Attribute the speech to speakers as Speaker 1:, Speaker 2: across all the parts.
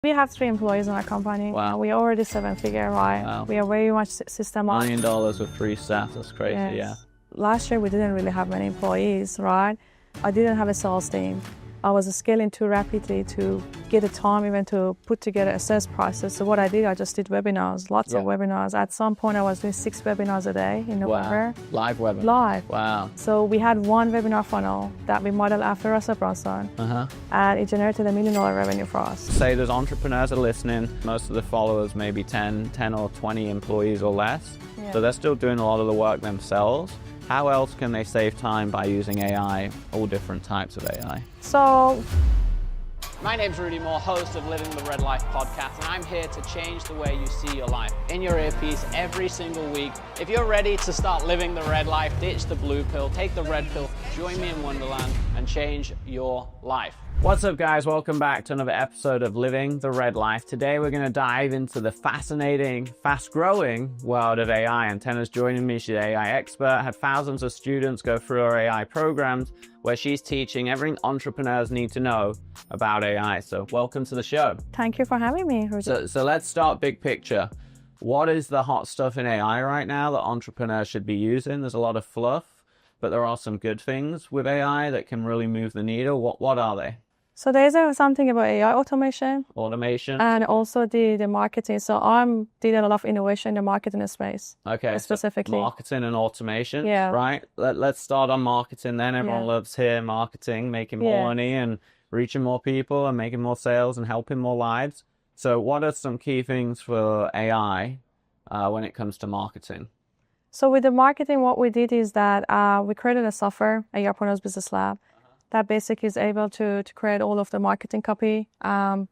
Speaker 1: We have 3 employees in our company.
Speaker 2: Wow.
Speaker 1: We are already 7-figure, right?
Speaker 2: Wow.
Speaker 1: We are very much systemized.
Speaker 2: $1 million with 3 staff, that's crazy,
Speaker 1: Yes.
Speaker 2: yeah.
Speaker 1: Last year, we didn't really have many employees, right? I didn't have a sales team. I was scaling too rapidly to get the time even to put together a sales process. So what I did, I just did webinars, lots of webinars. At some point, I was doing 6 webinars a day in November.
Speaker 2: Wow. Live webinar?
Speaker 1: Live.
Speaker 2: Wow.
Speaker 1: So we had one webinar funnel that we modeled after Russell Brunson, and it generated $1 million revenue for us.
Speaker 2: Say there's entrepreneurs are listening, most of the followers maybe 10 or 20 employees or less.
Speaker 1: Yeah.
Speaker 2: So they're still doing a lot of the work themselves. How else can they save time by using AI, all different types of AI?
Speaker 1: So
Speaker 3: my name's Rudy Mawer, host of Living the Red Life podcast, and I'm here to change the way you see your life in your earpiece every single week. If you're ready to start living the red life, ditch the blue pill, take the red pill, join me in Wonderland and change your life.
Speaker 2: What's up, guys? Welcome back to another episode of Living the Red Life. Today we're going to dive into the fascinating, fast-growing world of AI. And Atena's joining me. She's an AI expert, had thousands of students go through our AI programs where she's teaching everything entrepreneurs need to know about AI. So welcome to the show.
Speaker 1: thank you for having me, Rudy.
Speaker 2: So let's start big picture. What is the hot stuff in AI right now that entrepreneurs should be using? There's a lot of fluff, but there are some good things with AI that can really move the needle. What are they?
Speaker 1: So there's something about AI automation
Speaker 2: Automation?
Speaker 1: and also the marketing. So I'm did a lot of innovation in the marketing space.
Speaker 2: Okay,
Speaker 1: specifically.
Speaker 2: So marketing and automation,
Speaker 1: Yeah.
Speaker 2: right? Let's start on marketing then. Everyone loves hearing marketing, making more money and reaching more people and making more sales and helping more lives. So what are some key things for AI when it comes to marketing?
Speaker 1: So with the marketing, what we did is that we created a software, AIpreneurs Business Lab, that basically is able to create all of the marketing copy from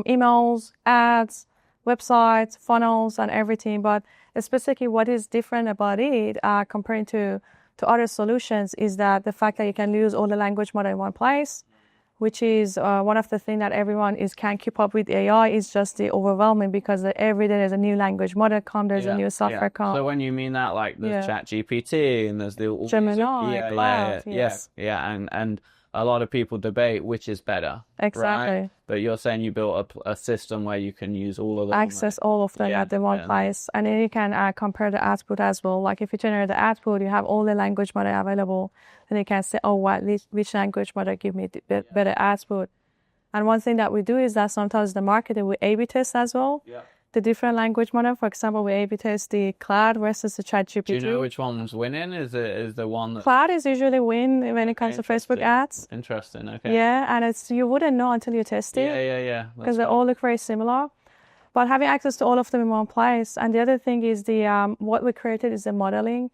Speaker 1: emails, ads, websites, funnels, and everything. But specifically what is different about it comparing to other solutions is that the fact that you can use all the language model in one place, which is one of the things that everyone can't keep up with AI is just the overwhelming because every day there's a new language model come, there's a new software come.
Speaker 2: So when you mean that, like there's ChatGPT and there's the
Speaker 1: Gemini, Cloud, yes.
Speaker 2: and a lot of people debate which is better.
Speaker 1: Exactly.
Speaker 2: Right? But you're saying you built up a system where you can use all of them.
Speaker 1: Access all of them at the one place. And then you can compare the output as well. Like if you generate the output, you have all the language model available. Then you can say, oh, which language model give me the better output. And one thing that we do is that sometimes the marketing, we A/B test as well. Yeah. The different language model. For example, we A/B test the Cloud versus the ChatGPT.
Speaker 2: Do you know which one's winning? Is the one that...
Speaker 1: Cloud is usually win when it comes to Facebook ads.
Speaker 2: Interesting, okay.
Speaker 1: Yeah, and you wouldn't know until you test it.
Speaker 2: Yeah.
Speaker 1: Because they all look very similar. But having access to all of them in one place. And the other thing is what we created is the modeling.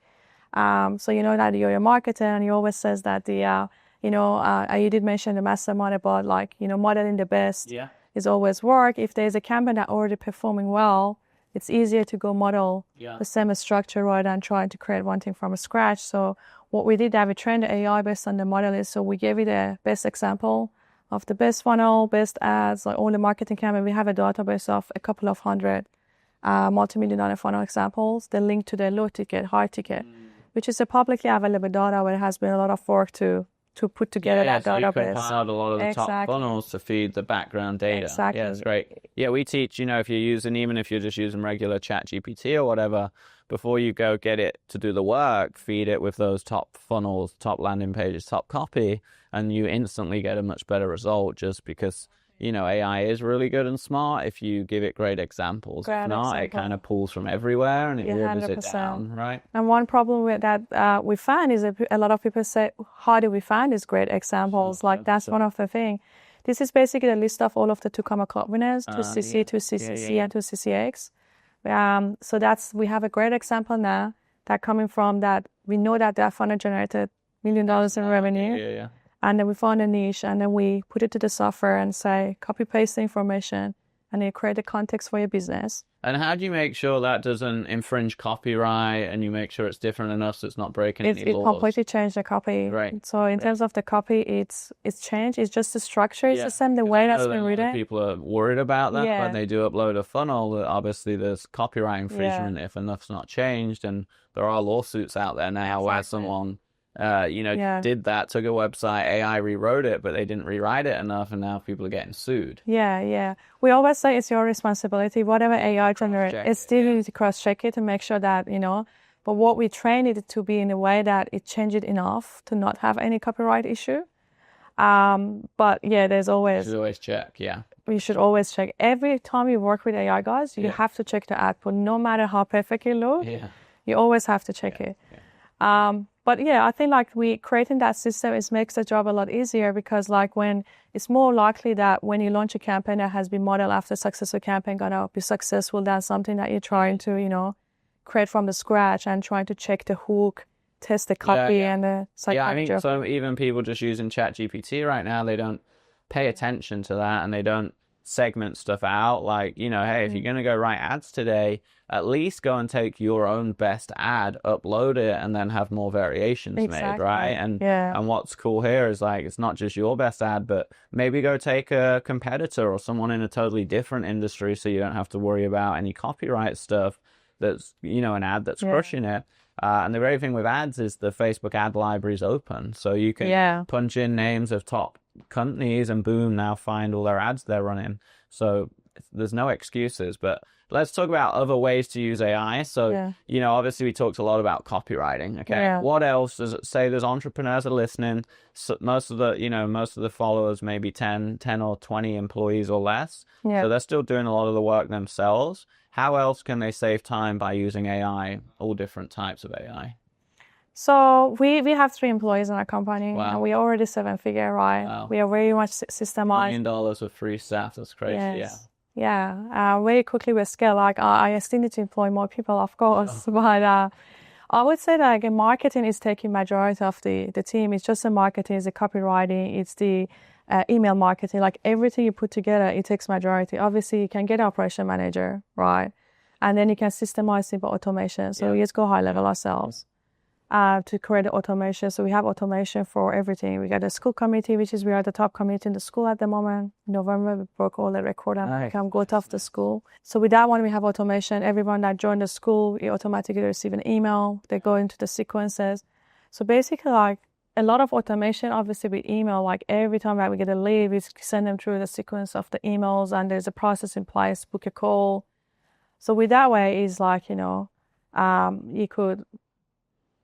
Speaker 1: So you know that you're a marketer and you always says that you did mention the mastermind about modeling the best is always work. If there's a campaign that already performing well, it's easier to go model the same structure rather than trying to create one thing from scratch. So what we did that we trained the AI based on the model is so we gave it the best example of the best funnel, best ads, like all the marketing campaign. We have a database of a couple of hundred multi-million-dollar funnel examples. They link to the low ticket, high ticket, which is a publicly available data where it has been a lot of work to put together that database.
Speaker 2: You compiled a lot of the top funnels to feed the background data.
Speaker 1: Exactly.
Speaker 2: Yeah, it's great. Yeah, we teach, if you're using, even if you're just using regular ChatGPT or whatever, before you go get it to do the work, feed it with those top funnels, top landing pages, top copy, and you instantly get a much better result just because, AI is really good and smart if you give it great examples. If not, it kind of pulls from everywhere and it waters it down, right?
Speaker 1: And one problem with that we find is a lot of people say, how do we find these great examples? Like that's one of the things. This is basically a list of all of the Tucumma Club winners, 2CC, 2CCC, and 2CCX. So we have a great example now that coming from that, we know that funnel generated $1 million in revenue. And then we found a niche and then we put it to the software and say, copy paste the information and then you create the context for your business.
Speaker 2: And how do you make sure that doesn't infringe copyright and you make sure it's different enough so it's not breaking any laws?
Speaker 1: It completely changed the copy.
Speaker 2: Right.
Speaker 1: So in terms of the copy, it's changed. It's just the structure. It's the same, the way that's been written.
Speaker 2: People are worried about that when they do upload a funnel. Obviously, there's copyright infringement if enough's not changed. And there are lawsuits out there now where someone did that, took a website, AI rewrote it, but they didn't rewrite it enough, and now people are getting sued.
Speaker 1: Yeah. We always say it's your responsibility. Whatever AI generates, it's still need to cross-check it to make sure that, but what we train it to be in a way that it changes it enough to not have any copyright issue. But yeah, there's always...
Speaker 2: You should always check, yeah.
Speaker 1: You should always check. Every time you work with AI guys, you have to check the output, no matter how perfect it looks.
Speaker 2: Yeah.
Speaker 1: You always have to check it. Yeah. But yeah, I think like we creating that system makes the job a lot easier, because like when it's more likely that when you launch a campaign that has been modeled after a successful campaign gonna be successful than something that you're trying to, create from the scratch and trying to check the hook, test the copy and the psychology.
Speaker 2: Yeah, I mean, so even people just using ChatGPT right now, they don't pay attention to that, and they don't segment stuff out. Like, hey, if you're going to go write ads today, at least go and take your own best ad, upload it, and then have more variations made, right? And what's cool here is like, it's not just your best ad, but maybe go take a competitor or someone in a totally different industry, so you don't have to worry about any copyright stuff. That's, an ad that's crushing it. And the great thing with ads is the Facebook ad library is open. So you can punch in names of top companies and boom, now find all their ads they're running. So there's no excuses. But let's talk about other ways to use AI. So, obviously we talked a lot about copywriting. Okay. Yeah. What else does it say? There's entrepreneurs are listening. So most of the followers, maybe 10 or 20 employees or less. Yeah. So they're still doing a lot of the work themselves. How else can they save time by using AI, all different types of AI?
Speaker 1: So we have 3 employees in our company.
Speaker 2: Wow.
Speaker 1: And we already 7-figure, right?
Speaker 2: Wow.
Speaker 1: We are very much systemized.
Speaker 2: $1 million with free staff, that's crazy.
Speaker 1: Yes. Yeah. Very quickly we scale. Like I still need to employ more people, of course. Oh. But I would say that marketing is taking majority of the team. It's just the marketing, it's the copywriting, it's the email marketing. Like everything you put together, it takes majority. Obviously, you can get an operation manager, right? And then you can systemize simple automation. So we just go high level ourselves to create the automation. So we have automation for everything. We got a school committee, which is we are the top committee in the school at the moment. In November, we broke all the record and become GOAT of the school. So with that one, we have automation. Everyone that joined the school, you automatically receive an email. They go into the sequences. So basically, like a lot of automation, obviously with email, like every time that we get a lead, we send them through the sequence of the emails, and there's a process in place, book a call. So with that way is like, you could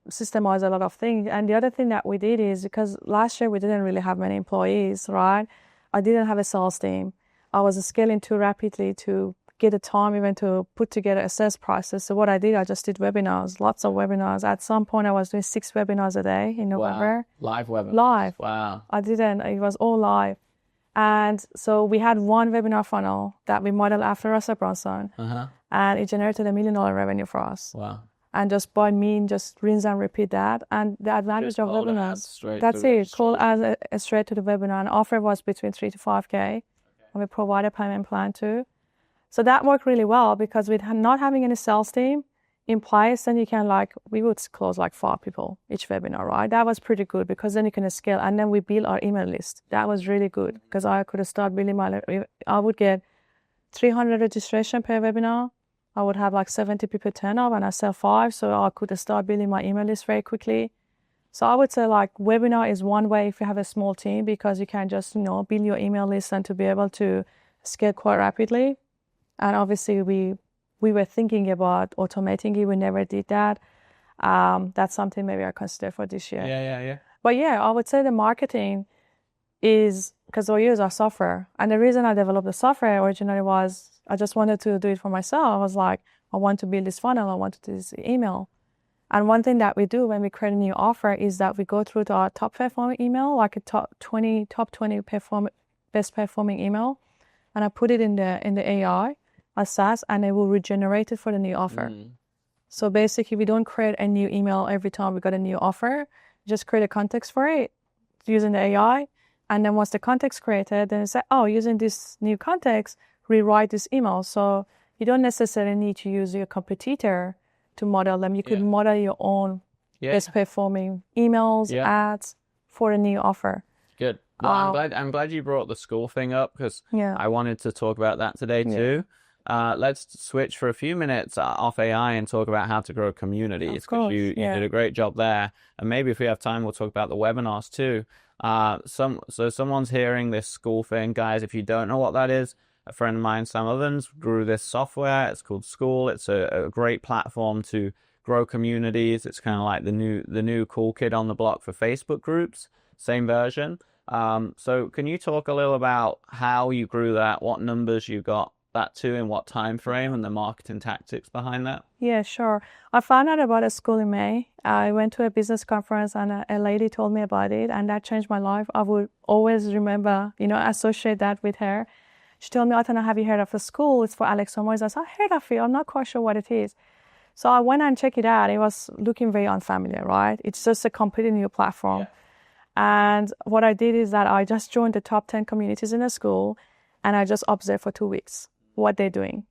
Speaker 1: systemize a lot of things. And the other thing that we did is, because last year we didn't really have many employees, right? I didn't have a sales team. I was scaling too rapidly to get the time even to put together a sales process. So what I did, I just did webinars, lots of webinars. At some point I was doing 6 webinars a day in November.
Speaker 2: Wow. Live webinars?
Speaker 1: Live.
Speaker 2: Wow.
Speaker 1: It was all live. And so we had one webinar funnel that we modeled after Russell Brunson. And it generated $1 million revenue for us.
Speaker 2: Wow.
Speaker 1: And just by just rinse and repeat that. And the advantage
Speaker 2: just
Speaker 1: of webinars, that's it. Call as straight to the webinar. And offer was between 3 to 5K. And we provide a payment plan too. So that worked really well, because with not having any sales team in place, then you can we would close 5 people each webinar, right? That was pretty good, because then you can scale. And then we build our email list. That was really good, because I could start building I would get 300 registration per webinar. I would have 70 people turn up, and I sell 5. So I could start building my email list very quickly. So I would say webinar is one way if you have a small team, because you can just, build your email list and to be able to scale quite rapidly. And obviously we were thinking about automating it. We never did that. That's something maybe I consider for this year.
Speaker 2: Yeah.
Speaker 1: But yeah, I would say the marketing is because we use our software. And the reason I developed the software originally was I just wanted to do it for myself. I was like, I want to build this funnel. I want to do this email. And one thing that we do when we create a new offer is that we go through to our top performing email, like a top 20 best performing email. And I put it in the AI as SaaS, and it will regenerate it for the new offer. So basically, we don't create a new email every time we got a new offer. We just create a context for it using the AI. And then once the context created, then it's like, using this new context, rewrite this email. So you don't necessarily need to use your competitor to model them. You could model your own best performing emails, ads for a new offer.
Speaker 2: Good. Well, I'm glad you brought the Skool thing up, because I wanted to talk about that today too. let's switch for a few minutes off AI and talk about how to grow communities, because you did a great job there. And maybe if we have time, we'll talk about the webinars too. So someone's hearing this Skool thing, guys. If you don't know what that is, a friend of mine, Sam Ovens, grew this software. It's called Skool. It's a great platform to grow communities. It's kind of like the new cool kid on the block for Facebook groups, same version. So can you talk a little about how you grew that, what numbers you got that to, in what time frame, and the marketing tactics behind that? Yeah,
Speaker 1: sure. I found out about a Skool in May. I went to a business conference and a lady told me about it, and that changed my life. I would always remember, associate that with her. She told me, Atena, have you heard of the Skool? It's for Alex Summers. I said, I heard of it. I'm not quite sure what it is. So I went and checked it out. It was looking very unfamiliar, right? It's just a completely new platform. Yeah. And what I did is that I just joined the top 10 communities in the Skool, and I just observed for 2 weeks what they're doing.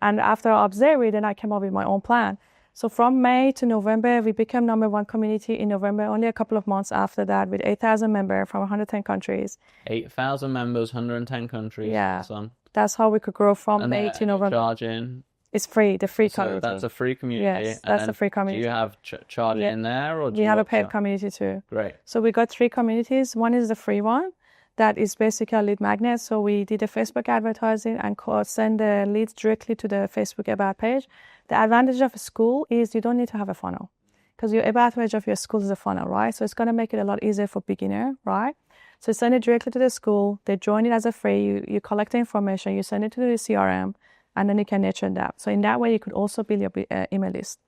Speaker 1: And after I observed it, then I came up with my own plan. So from May to November, we became #1 community in November, only a couple of months after that, with 8,000 members from 110 countries.
Speaker 2: 8,000 members, 110 countries.
Speaker 1: Yeah. That's how we could grow from May to November.
Speaker 2: Charging?
Speaker 1: It's free, the free community.
Speaker 2: So that's a free community.
Speaker 1: Yes, that's a free community.
Speaker 2: Do you have charging in there? Or
Speaker 1: we have a paid community too.
Speaker 2: Great.
Speaker 1: So we got 3 communities. One is the free one. That is basically a lead magnet. So we did a Facebook advertising and send the leads directly to the Facebook About page. The advantage of a Skool is you don't need to have a funnel, because your About page of your Skool is a funnel, right? So it's going to make it a lot easier for beginner, right? So send it directly to the Skool. They join it as a free. You collect the information. You send it to the CRM, and then you can nurture that. So in that way, you could also build your email list.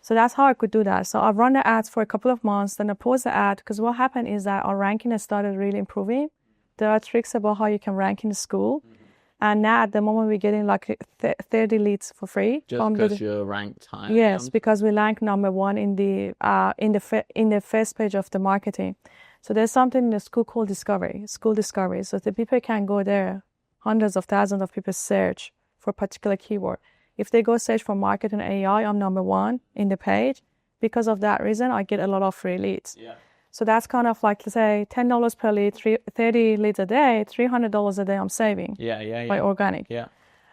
Speaker 1: So that's how I could do that. So I've run the ads for a couple of months. Then I paused the ad, because what happened is that our ranking has started really improving. There are tricks about how you can rank in the Skool. And now at the moment, we're getting like 30 leads for free.
Speaker 2: Just because you're ranked high.
Speaker 1: Yes, because we rank #1 in the first page of the marketing. So there's something in the Skool called Skool Discovery. So the people can go there, hundreds of thousands of people search for a particular keyword. If they go search for marketing AI, I'm #1 in the page. Because of that reason, I get a lot of free leads.
Speaker 2: Yeah.
Speaker 1: So that's kind of like, let's say, $10 per lead, 30 leads a day, $300 a day I'm saving by organic.
Speaker 2: Yeah.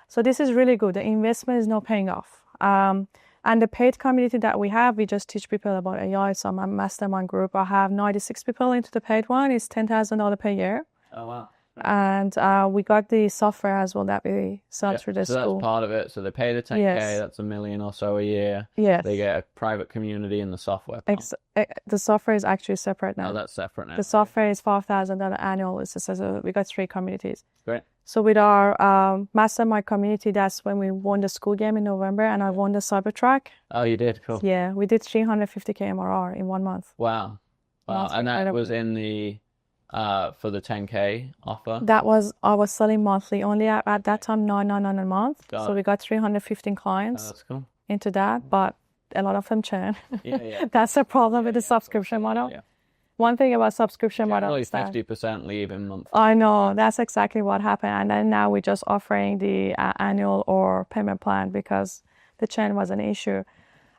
Speaker 1: So this is really good. The investment is not paying off. And the paid community that we have, we just teach people about AI. So I'm a mastermind group. I have 96 people into the paid one. It's $10,000 per year.
Speaker 2: Oh, wow.
Speaker 1: And we got the software as well that we sell through the Skool.
Speaker 2: So that's part of it. So they pay the 10K, that's $1 million or so a year.
Speaker 1: Yes.
Speaker 2: They get a private community in the software.
Speaker 1: The software is actually separate now.
Speaker 2: Oh, that's separate now.
Speaker 1: The software is $5,000 annual. So we got 3 communities.
Speaker 2: Great.
Speaker 1: So with our mastermind community, that's when we won the Skool game in November, and I won the Cybertruck.
Speaker 2: Oh, you did? Cool.
Speaker 1: Yeah, we did 350K MRR in 1 month.
Speaker 2: Wow. And that was in the... for the 10K offer? I was selling monthly, only at that time $999 a month. So we got 315 clients that's cool.
Speaker 1: into that, but a lot of them churn.
Speaker 2: Yeah.
Speaker 1: That's the problem with the subscription model.
Speaker 2: Yeah.
Speaker 1: One thing about subscription model is that
Speaker 2: 50% leave in month.
Speaker 1: I know, that's exactly what happened. And then now we're just offering the annual or payment plan because the churn was an issue.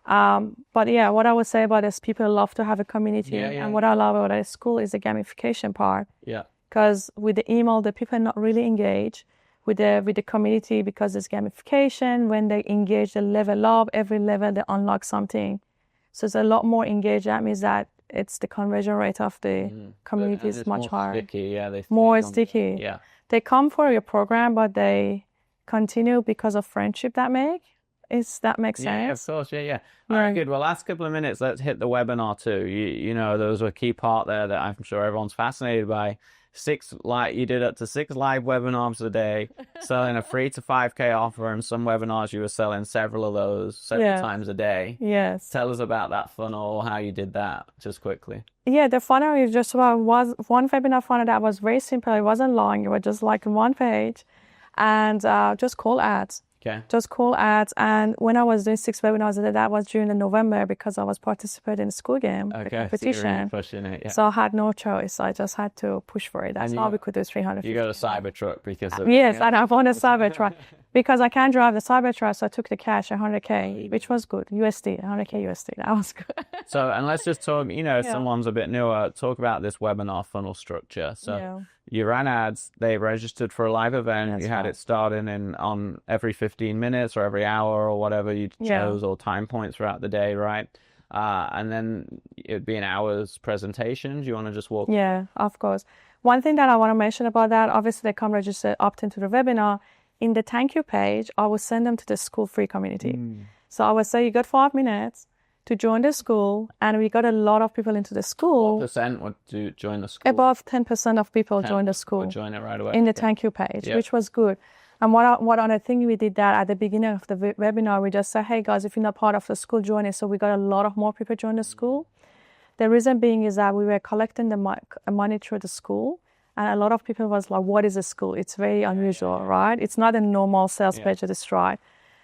Speaker 1: But yeah, what I would say about this, people love to have a community. And what I love about a Skool is the gamification part.
Speaker 2: Yeah.
Speaker 1: Because with the email, the people not really engage with the community because there's gamification. When they engage, they level up. Every level, they unlock something. So it's a lot more engaged. That means that it's the conversion rate of the community is much higher.
Speaker 2: Sticky,
Speaker 1: more sticky.
Speaker 2: Yeah.
Speaker 1: They come for your program, but they continue because of friendship that make. That makes sense?
Speaker 2: Yeah, of course. Yeah. All right, good. Well, last couple of minutes, let's hit the webinar too. You know, there was a key part there that I'm sure everyone's fascinated by. You did up to 6 live webinars a day, selling a 3 to 5K offer, and some webinars you were selling several of those several times a day.
Speaker 1: Yes.
Speaker 2: Tell us about that funnel, how you did that, just quickly.
Speaker 1: Yeah, the funnel is just was one webinar funnel that was very simple. It wasn't long. It was just like 1 page, and just call ads.
Speaker 2: Okay.
Speaker 1: Just call ads. And when I was doing 6 webinars a day, that was during the November because I was participating in the Skool game, the competition.
Speaker 2: So you're really pushing it, yeah.
Speaker 1: So I had no choice. I just had to push for it. That's all we could do, 350.
Speaker 2: You got a Cybertruck because of...
Speaker 1: Yes, and I won a Cybertruck. because I can't drive the Cybertruck, so I took the cash, 100K, which was good. USD, 100K USD. That was good.
Speaker 2: So, and let's just talk, if someone's a bit newer, talk about this webinar funnel structure. So you ran ads, they registered for a live event, you had it starting on every 15 minutes or every hour or whatever you chose, or time points throughout the day, right? And then it'd be an hour's presentation. Do you want to just walk?
Speaker 1: Yeah, of course. One thing that I want to mention about that, obviously they come register, opt into the webinar. In the thank you page, I will send them to the Skool free community. So I would say you got 5 minutes to join the Skool, and we got a lot of people into the Skool.
Speaker 2: What percent would join the Skool?
Speaker 1: Above 10% of people joined the Skool.
Speaker 2: Join it right away.
Speaker 1: In the thank you page, which was good. And what other thing we did that at the beginning of the webinar, we just said, hey guys, if you're not part of the Skool, join it. So we got a lot of more people join the Skool. The reason being is that we were collecting the money through the Skool. And a lot of people was like, what is a Skool? It's very unusual, right? It's not a normal sales page that is right.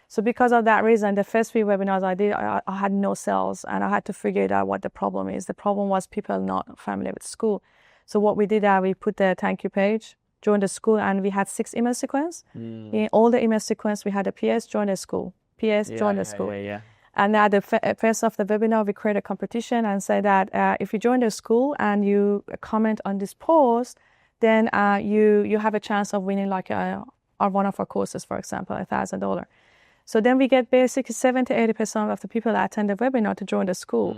Speaker 1: So because of that reason, the first few webinars I did, I had no sales, and I had to figure out what the problem is. The problem was people not familiar with Skool. So what we did, we put the thank you page, joined the Skool, and we had 6 email sequence. In all the email sequence, we had a PS, join the Skool. PS, join the Skool. And at the first of the webinar, we create a competition and say that if you join the Skool and you comment on this post, then you have a chance of winning like one of our courses, for example, $1,000. So then we get basically 70-80% of the people that attend the webinar to join the Skool.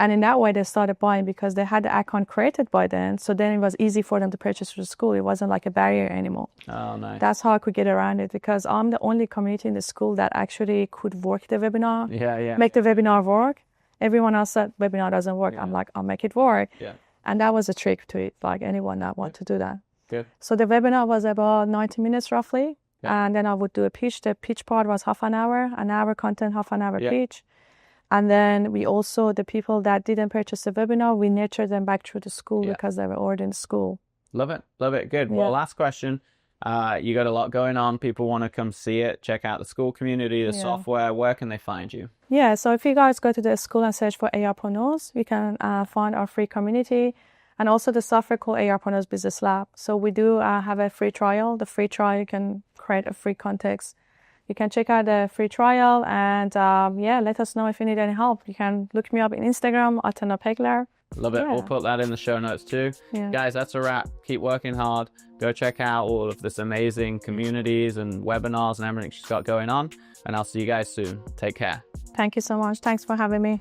Speaker 1: And in that way, they started buying because they had the account created by then. So then it was easy for them to purchase through the Skool. It wasn't like a barrier anymore.
Speaker 2: Oh, nice.
Speaker 1: That's how I could get around it, because I'm the only community in the Skool that actually could work the webinar, make the webinar work. Everyone else said webinar doesn't work. I'm like, I'll make it work. And that was a trick to it, like anyone that want to do that.
Speaker 2: Good.
Speaker 1: So the webinar was about 90 minutes roughly. And then I would do a pitch. The pitch part was half an hour content, half an hour pitch. And then we also, the people that didn't purchase the webinar, we nurtured them back through the Skool because they were already in the Skool.
Speaker 2: Love it. Love it. Good. Well, last question. You got a lot going on. People want to come see it, check out the Skool community, the software. Where can they find you? Yeah,
Speaker 1: so if you guys go to the Skool and search for AIpreneurs, you can find our free community and also the software called AIpreneurs Business Lab. So we do have a free trial. The free trial, you can create a free context. You can check out the free trial and let us know if you need any help. You can look me up on Instagram, Atena Pegler.
Speaker 2: Love it. We'll put that in the show notes too. Guys, that's a wrap. Keep working hard. Go check out all of this amazing communities and webinars and everything she's got going on. And I'll see you guys soon. Take care.
Speaker 1: Thank you so much. Thanks for having me.